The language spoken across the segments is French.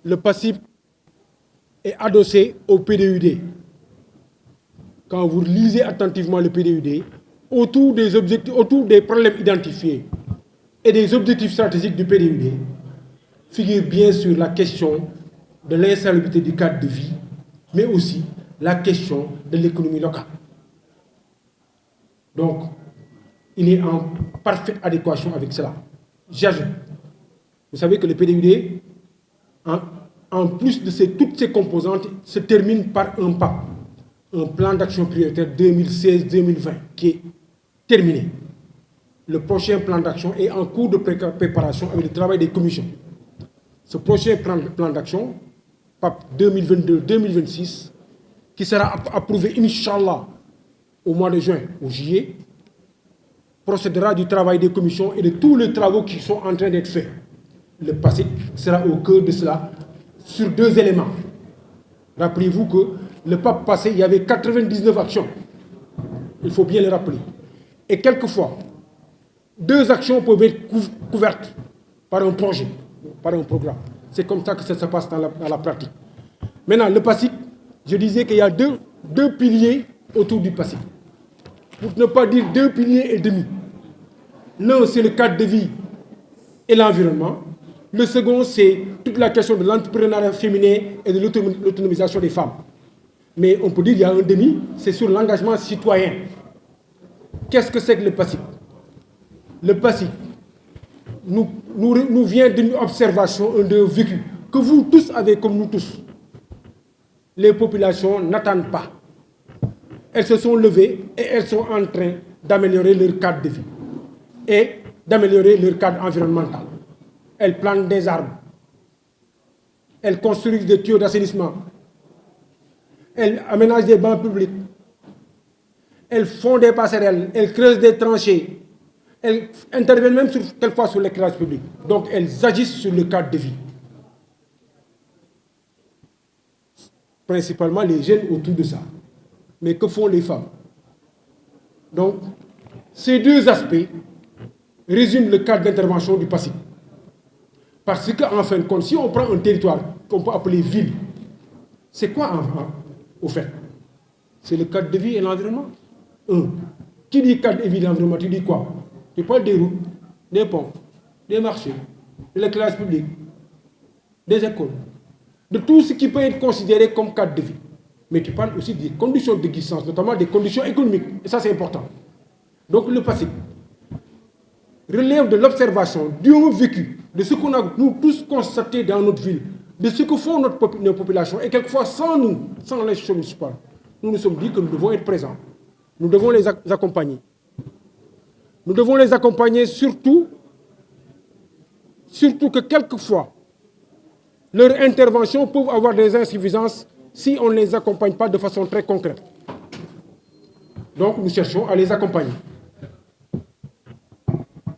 le PASSIP est adossé au PDUD. Quand vous lisez attentivement le PDUD, autour des problèmes identifiés et des objectifs stratégiques du PDUD, figure bien sûr la question de l'insalubrité du cadre de vie, mais aussi la question de l'économie locale. Donc, il est en parfaite adéquation avec cela. J'ajoute, vous savez que le PDUD, en plus de toutes ces composantes, se termine par un PAP, un plan d'action prioritaire 2016-2020, qui est terminé. Le prochain plan d'action est en cours de préparation avec le travail des commissions. Ce prochain plan d'action, PAP 2022-2026, qui sera approuvé, Inch'Allah, au mois de juin ou juillet, procédera du travail des commissions et de tous les travaux qui sont en train d'être faits. Le PASSIP sera au cœur de cela sur 2 éléments. Rappelez-vous que le PAP passé, il y avait 99 actions. Il faut bien le rappeler. Et quelquefois, 2 actions peuvent être couvertes par un projet, par un programme. C'est comme ça que ça se passe dans la pratique. Maintenant, le PASSIP, je disais qu'il y a deux piliers autour du PASSIP. Pour ne pas dire 2 piliers et demi. L'un, c'est le cadre de vie et l'environnement. Le second, c'est toute la question de l'entrepreneuriat féminin et de l'autonomisation des femmes. Mais on peut dire qu'il y a un demi, c'est sur l'engagement citoyen. Qu'est-ce que c'est que le PASSIP? Le PASSIP nous vient d'une observation, d'un vécu, que vous tous avez comme nous tous. Les populations n'attendent pas. Elles se sont levées et elles sont en train d'améliorer leur cadre de vie et d'améliorer leur cadre environnemental. Elles plantent des arbres. Elles construisent des tuyaux d'assainissement. Elles aménagent des bancs publics. Elles font des passerelles. Elles creusent des tranchées. Elles interviennent même quelquefois sur l'éclairage public. Donc elles agissent sur le cadre de vie. Principalement les jeunes autour de ça. Mais que font les femmes? Donc, ces 2 aspects résument le cadre d'intervention du PASSIP. Parce qu'en fin de compte, si on prend un territoire qu'on peut appeler ville, c'est quoi au fait? C'est le cadre de vie et l'environnement. Qui dit cadre de vie et l'environnement, tu dis quoi? Tu parles des routes, des ponts, des marchés, de l'éclairage public, des écoles, de tout ce qui peut être considéré comme cadre de vie. Mais tu parles aussi des conditions d'existence, notamment des conditions économiques. Et ça, c'est important. Donc, le PASSIP relève de l'observation, du vécu, de ce qu'on a nous tous constaté dans notre ville, de ce que font nos populations. Et quelquefois, sans nous, sans l'institution municipale, nous nous sommes dit que nous devons être présents. Nous devons les accompagner. Nous devons les accompagner surtout que quelquefois, leurs interventions peuvent avoir des insuffisances si on ne les accompagne pas de façon très concrète. Donc nous cherchons à les accompagner.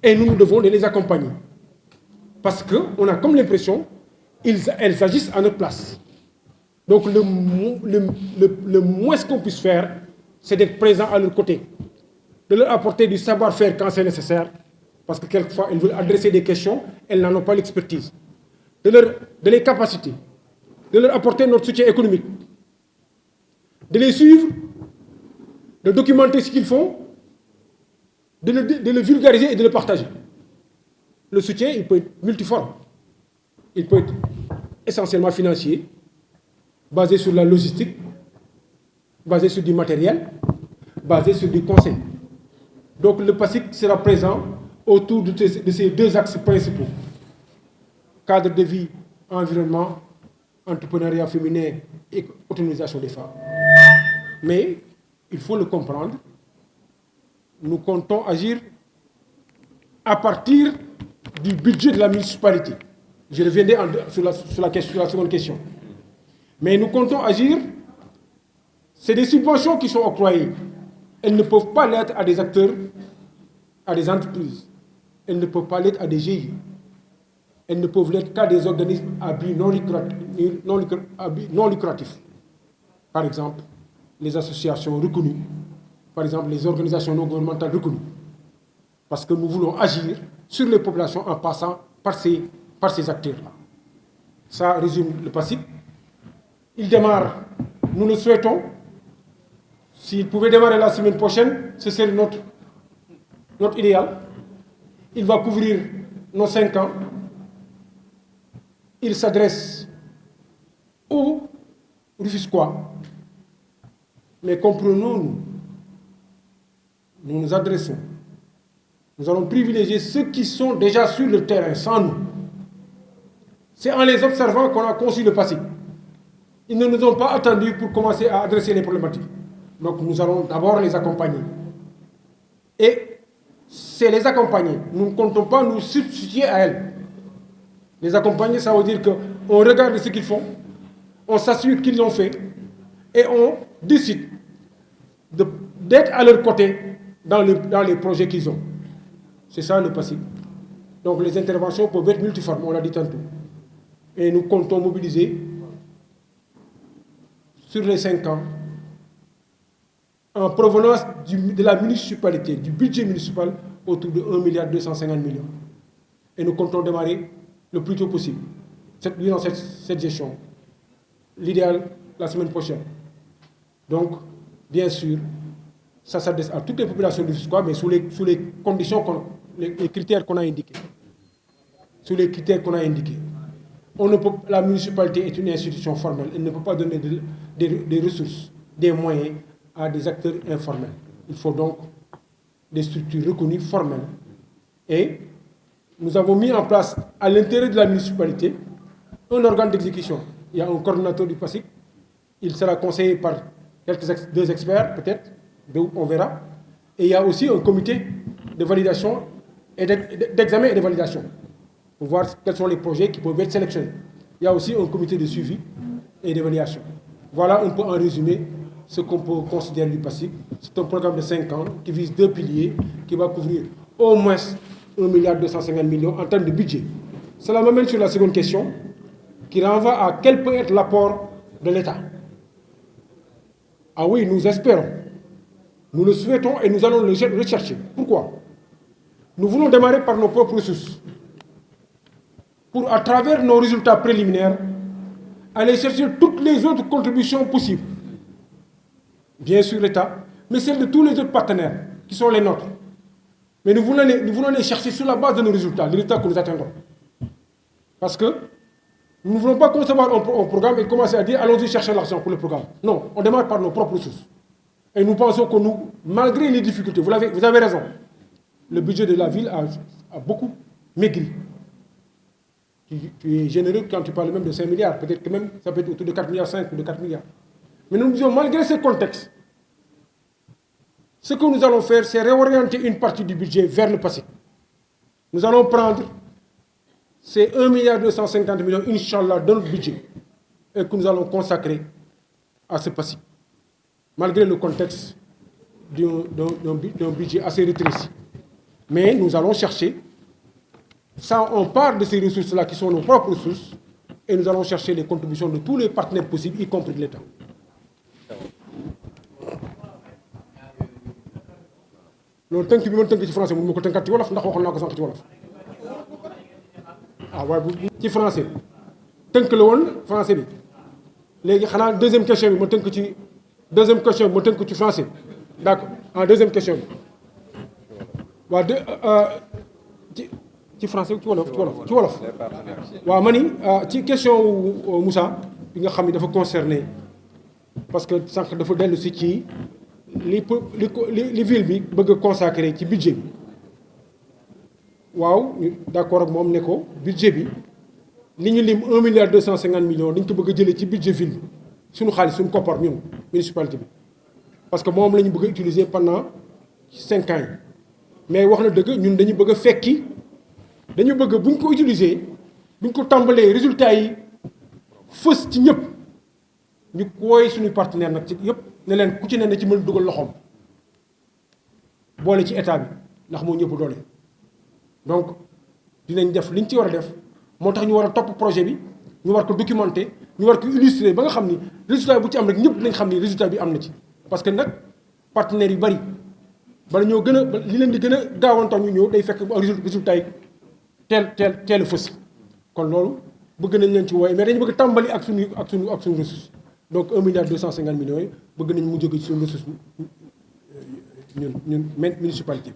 Et nous devons les accompagner. Parce qu'on a comme l'impression qu'elles agissent à notre place. Donc le moins qu'on puisse faire, c'est d'être présent à leur côté. De leur apporter du savoir-faire quand c'est nécessaire. Parce que quelquefois, elles veulent adresser des questions, elles n'en ont pas l'expertise. De les capaciter. De leur apporter notre soutien économique, de les suivre, de documenter ce qu'ils font, de le vulgariser et de le partager. Le soutien, il peut être multiforme. Il peut être essentiellement financier, basé sur la logistique, basé sur du matériel, basé sur du conseil. Donc le PASSIP sera présent autour de ces 2 axes principaux. Cadre de vie, environnement, entrepreneuriat féminin et autonomisation des femmes. Mais, il faut le comprendre, nous comptons agir à partir du budget de la municipalité. Je reviendrai sur la seconde question. Mais nous comptons agir, c'est des subventions qui sont octroyées. Elles ne peuvent pas l'être à des acteurs, à des entreprises. Elles ne peuvent pas l'être à des GIE. Elles ne peuvent l'être qu'à des organismes à but non lucratif. Par exemple, les associations reconnues, par exemple les organisations non gouvernementales reconnues. Parce que nous voulons agir sur les populations en passant par ces acteurs-là. Ça résume le PASIC. Il démarre, nous le souhaitons. S'il pouvait démarrer la semaine prochaine, ce serait notre idéal. Il va couvrir nos 5 ans. Il s'adresse aux Rufisquois. Mais comprenons-nous, nous nous adressons. Nous allons privilégier ceux qui sont déjà sur le terrain, sans nous. C'est en les observant qu'on a conçu le PASIC. Ils ne nous ont pas attendus pour commencer à adresser les problématiques. Donc nous allons d'abord les accompagner. Et c'est les accompagner. Nous ne comptons pas nous substituer à elles. Les accompagner, ça veut dire qu'on regarde ce qu'ils font, on s'assure qu'ils l'ont fait, et on décide d'être à leur côté dans les projets qu'ils ont. C'est ça le PASIC. Donc les interventions peuvent être multiformes, on l'a dit tantôt. Et nous comptons mobiliser sur les 5 ans, en provenance de la municipalité, du budget municipal, autour de 1,250 milliard. Et nous comptons démarrer le plus tôt possible, cette gestion. L'idéal, la semaine prochaine. Donc, bien sûr, ça s'adresse à toutes les populations du Rufisquois, mais sous les conditions, les critères qu'on a indiqués. Sous les critères qu'on a indiqués. La municipalité est une institution formelle. Elle ne peut pas donner des ressources, des moyens à des acteurs informels. Il faut donc des structures reconnues formelles. Et nous avons mis en place, à l'intérieur de la municipalité, un organe d'exécution. Il y a un coordonnateur du PASIC. Il sera conseillé par deux experts, peut-être, on verra. Et il y a aussi un comité de validation, d'examen et de validation, pour voir quels sont les projets qui peuvent être sélectionnés. Il y a aussi un comité de suivi et d'évaluation. Voilà un peu en résumé ce qu'on peut considérer du PASIC. C'est un programme de 5 ans qui vise 2 piliers, qui va couvrir au moins 1,250 milliard en termes de budget. Cela m'amène sur la seconde question, qui renvoie à quel peut être l'apport de l'État. Ah oui, nous espérons, nous le souhaitons et nous allons le rechercher. Pourquoi? Nous voulons démarrer par nos propres ressources, pour, à travers nos résultats préliminaires, aller chercher toutes les autres contributions possibles. Bien sûr l'État, mais celles de tous les autres partenaires, qui sont les nôtres. Mais nous voulons les chercher sur la base de nos résultats, les résultats que nous atteindrons. Parce que nous ne voulons pas concevoir un programme et commencer à dire allons-y chercher l'argent pour le programme. Non, on démarre par nos propres ressources. Et nous pensons que nous, malgré les difficultés, vous avez raison, le budget de la ville a beaucoup maigri. Tu es généreux quand tu parles même de 5 milliards, peut-être que même ça peut être autour de 4 milliards 5 ou de 4 milliards. Mais nous disons, malgré ce contexte, ce que nous allons faire, c'est réorienter une partie du budget vers le PASIC. Nous allons prendre ces 1,250 milliard, Inch'Allah, dans le budget, et que nous allons consacrer à ce PASIC, malgré le contexte d'un budget assez rétréci. Mais nous allons chercher, ça on part de ces ressources-là qui sont nos propres ressources, et nous allons chercher les contributions de tous les partenaires possibles, y compris de l'État. loolu tënk bi ma tënk ci français mun ma ko tënkaat ci wolof ndax waxoon naa ko sànq ci wolof ah waaye ci français tënk la woon français bi léegi xanaa deuxième question bi ma tënk ci français d'accord en deuxième question bi waaw ci français ci wolof waaw ma ni ci question wu Moussa bi nga xam ne dafa concerné parce que sànq dafa dellu si ci li ville bi bëgg a consacrer ci budget bi waaw d'accord ak moom ne ko budget bi li ñu lim 1,250 milliard dañ ko bëgg a jëlee ci budget ville bi suñu xaalis suñu koppar ñun municipalité bi parce que moom la ñu bëgg a utiliser pendant 5 ans yi mais wax na dëgg ñun dañu bëgg a fekki dañu bëgg buñ ko utiliser buñ ko tàmbalee résultats yi fës ci ñëpp ñu wooy suñu partenaire nag ci yëpp ne leen ku ci ne na ci mën dugal loxoom boole ci état bi ndax moo ñëpp doole donc dinañ def liñ ci war a def moo tax ñu war a topp projet bi ñu war ko documenter ñu war ko illustrer ba nga xam ni résultat bu ci am rek ñëpp dinañ xam ni résultat bi am na ci parce que nag partenaires yu bari bala ñoo gën a li leen di gën a gaawantax ñu ñëw day fekk résultat yi teel a fës kon loolu bëgg nañ leen ci wooye mais dañu bëgg tàmbali ak suñu ressource donc 1 milliard 250 millions yi bëgg nañ mu jóge ci suñu ressource ñun municipalité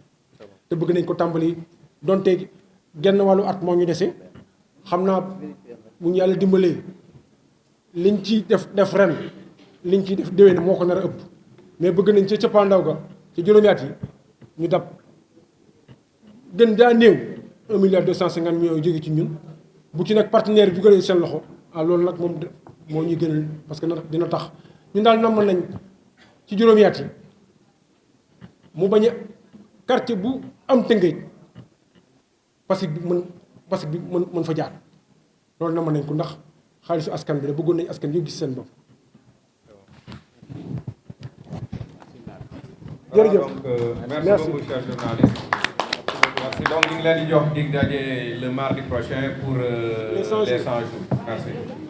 te bëgg nañ ko tàmbali donte genn wàllu at moo ñu dese xam naa bu ñu yàlla dimbalee liñ ci def ren liñ ci def déwén moo ko nar a ëpp mais bëgg nañ ca cappaandaw ga ci juróomi at yi ñu dab gën daa néew 1 milliard 250 millions yu jóge ci ñun bu ci nag partenaire bi dugalee seen loxo loolu nag moom moo ñuy gënal parce que dina tax ñun daal namm nañ ci juróomi at yi mu bañ a quartier bu am Tëngéej parce que bi mën fa jaar loolu namm nañ ko ndax xaalisu askan bi la bëggoon nañ askan yëpp gis seen bopp. jërëjëf donc merci beaucoup cher journaliste. Merci donc ñu ngi leen di jox dig daje le mardi prochain pour les 100 jours. Merci.